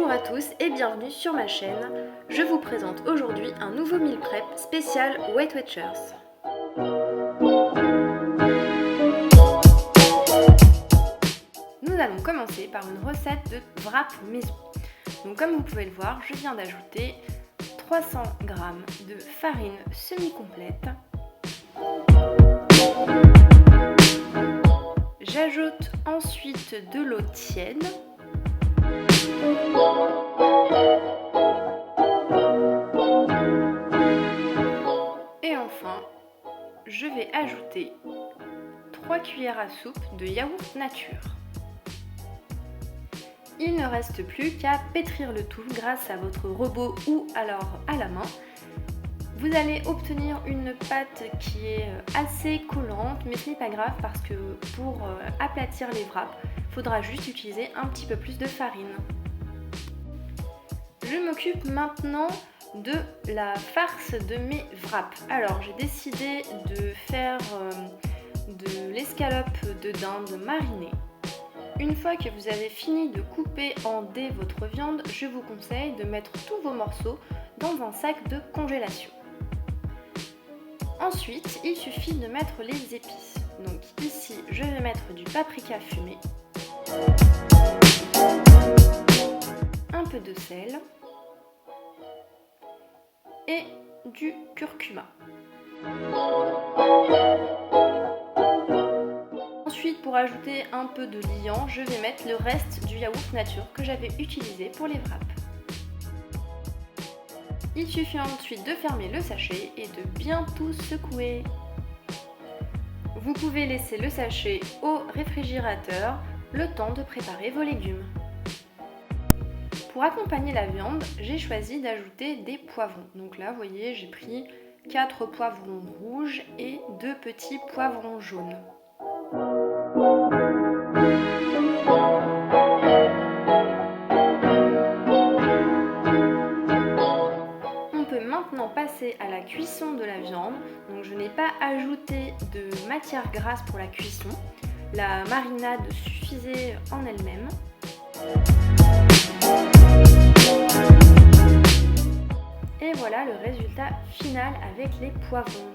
Bonjour à tous et bienvenue sur ma chaîne. Je vous présente aujourd'hui un nouveau meal prep spécial Weight Watchers. Nous allons commencer par une recette de wrap maison. Donc comme vous pouvez le voir, je viens d'ajouter 300 g de farine semi-complète. J'ajoute ensuite de l'eau tiède. Et enfin, je vais ajouter 3 cuillères à soupe de yaourt nature. Il ne reste plus qu'à pétrir le tout grâce à votre robot ou alors à la main. Vous allez obtenir une pâte qui est assez collante, mais ce n'est pas grave parce que pour aplatir les wraps, il faudra juste utiliser un petit peu plus de farine. Je m'occupe maintenant de la farce de mes wraps. Alors j'ai décidé de faire de l'escalope de dinde marinée. Une fois que vous avez fini de couper en dés votre viande, je vous conseille de mettre tous vos morceaux dans un sac de congélation. Ensuite, il suffit de mettre les épices. Donc ici, je vais mettre du paprika fumé, un peu de sel et du curcuma. Ensuite, pour ajouter un peu de liant, je vais mettre le reste du yaourt nature que j'avais utilisé pour les wraps. Il suffit ensuite de fermer le sachet et de bien tout secouer. Vous pouvez laisser le sachet au réfrigérateur le temps de préparer vos légumes. Pour accompagner la viande, j'ai choisi d'ajouter des poivrons. Donc là, vous voyez, j'ai pris 4 poivrons rouges et 2 petits poivrons jaunes. On peut maintenant passer à la cuisson de la viande. Donc je n'ai pas ajouté de matière grasse pour la cuisson. La marinade suffisait en elle-même. Et voilà le résultat final avec les poivrons.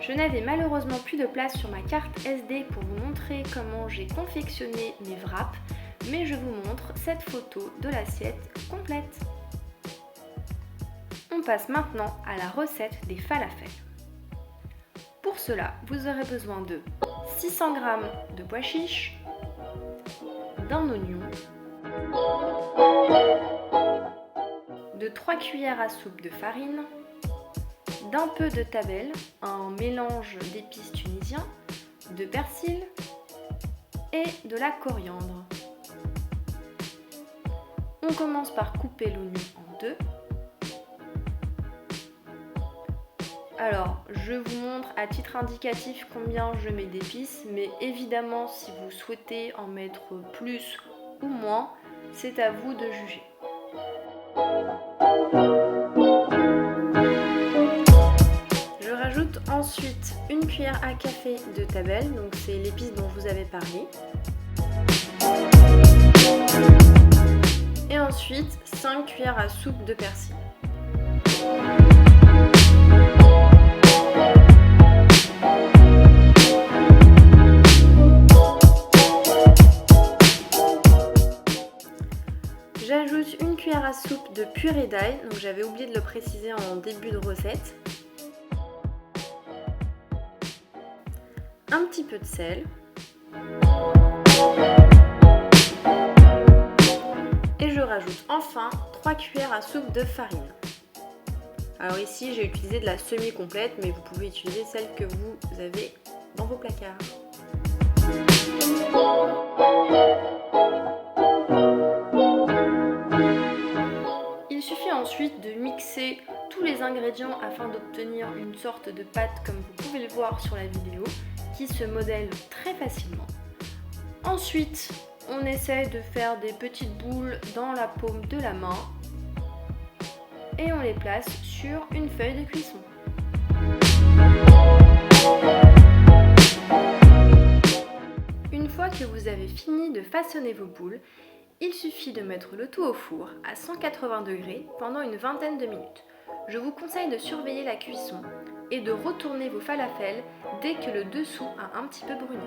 Je n'avais malheureusement plus de place sur ma carte SD pour vous montrer comment j'ai confectionné mes wraps, mais je vous montre cette photo de l'assiette complète. On passe maintenant à la recette des falafels. Pour cela, vous aurez besoin de 600 g de pois chiches, d'un oignon, de 3 cuillères à soupe de farine, d'un peu de tabelle, un mélange d'épices tunisiens, de persil et de la coriandre. On commence par couper l'oignon en deux. Alors, je vous montre à titre indicatif combien je mets d'épices, mais évidemment, si vous souhaitez en mettre plus ou moins, c'est à vous de juger. Je rajoute ensuite une cuillère à café de tabelle, donc c'est l'épice dont je vous avais parlé. Et ensuite 5 cuillères à soupe de persil. J'ajoute une cuillère à soupe de purée d'ail, donc j'avais oublié de le préciser en début de recette. Un petit peu de sel. Et je rajoute enfin 3 cuillères à soupe de farine. Alors ici j'ai utilisé de la semi-complète, mais vous pouvez utiliser celle que vous avez dans vos placards. Il suffit ensuite de mixer tous les ingrédients afin d'obtenir une sorte de pâte comme vous pouvez le voir sur la vidéo, qui se modèle très facilement. Ensuite, on essaie de faire des petites boules dans la paume de la main et on les place sur une feuille de cuisson. Une fois que vous avez fini de façonner vos boules, Il suffit de mettre le tout au four à 180 degrés pendant une vingtaine de minutes. Je vous conseille de surveiller la cuisson et de retourner vos falafels dès que le dessous a un petit peu bruni.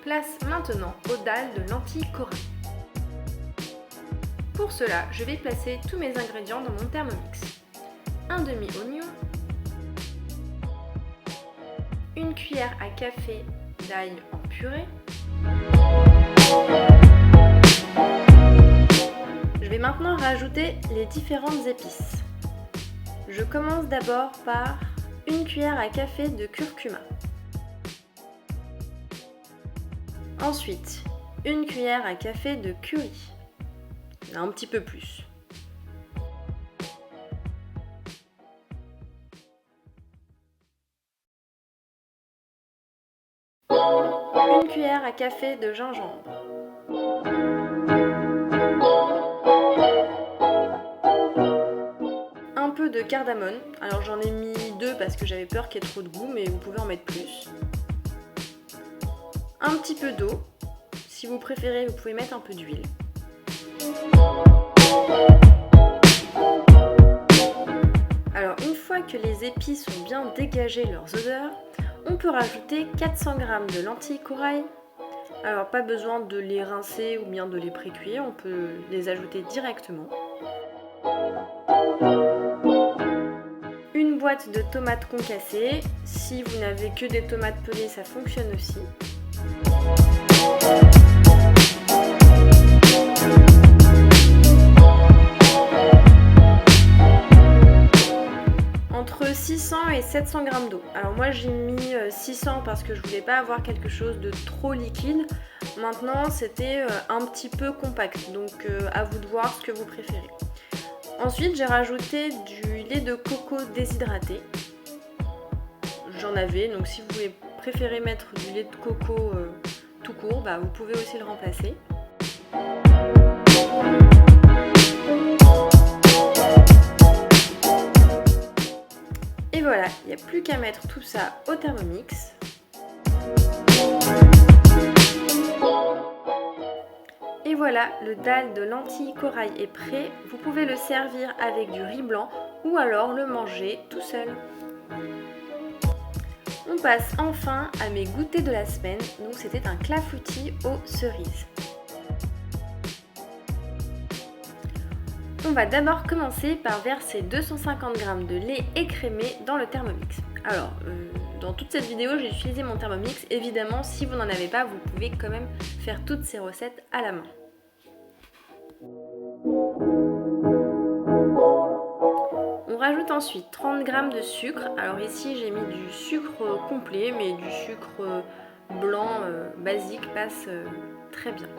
Place maintenant aux dalles de lentilles corail. Pour cela, je vais placer tous mes ingrédients dans mon Thermomix. Un demi-oignon, une cuillère à café d'ail en purée, je vais maintenant rajouter les différentes épices. Je commence d'abord par une cuillère à café de curcuma. Ensuite, une cuillère à café de curry. Un petit peu plus. Une cuillère à café de gingembre. Un peu de cardamone. Alors j'en ai mis 2 parce que j'avais peur qu'il y ait trop de goût, mais vous pouvez en mettre plus. Un petit peu d'eau. Si vous préférez, vous pouvez mettre un peu d'huile. Alors une fois que les épices ont bien dégagé leurs odeurs, on peut rajouter 400 g de lentilles corail. Alors pas besoin de les rincer ou bien de les pré-cuire, on peut les ajouter directement. Une boîte de tomates concassées. Si vous n'avez que des tomates pelées, ça fonctionne aussi. Entre 600 et 700 g d'eau. Alors moi j'ai mis 600 parce que je voulais pas avoir quelque chose de trop liquide. Maintenant c'était un petit peu compact, donc à vous de voir ce que vous préférez. Ensuite j'ai rajouté du lait de coco déshydraté. J'en avais, donc si vous préférez mettre du lait de coco tout court, vous pouvez aussi le remplacer. Et voilà, il n'y a plus qu'à mettre tout ça au Thermomix. Et voilà, le dalle de lentilles corail est prêt. Vous pouvez le servir avec du riz blanc ou alors le manger tout seul. On passe enfin à mes goûters de la semaine. Donc c'était un clafoutis aux cerises. On va d'abord commencer par verser 250 g de lait écrémé dans le Thermomix. Alors, dans toute cette vidéo, j'ai utilisé mon Thermomix. Évidemment, si vous n'en avez pas, vous pouvez quand même faire toutes ces recettes à la main. On rajoute ensuite 30 g de sucre. Alors ici, j'ai mis du sucre complet, mais du sucre blanc basique passe très bien.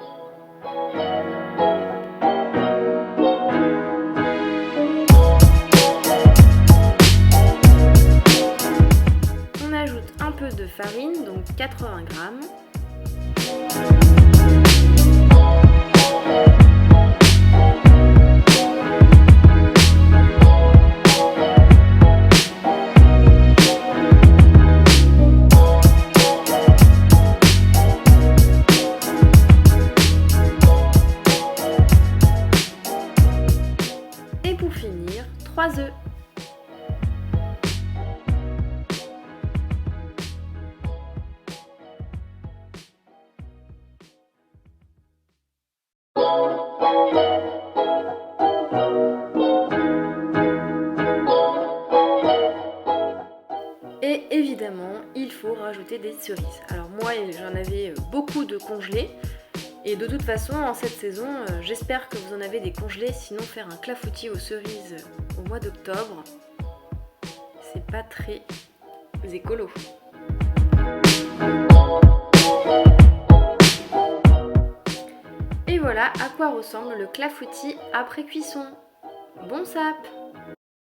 On ajoute un peu de farine, donc 80 g. Et pour finir, 3 œufs. Et évidemment, il faut rajouter des cerises. Alors moi, j'en avais beaucoup de congelés. Et de toute façon, en cette saison, j'espère que vous en avez des congelés. Sinon, faire un clafoutis aux cerises au mois d'octobre, c'est pas très écolo. Et voilà à quoi ressemble le clafoutis après cuisson. Bon sap!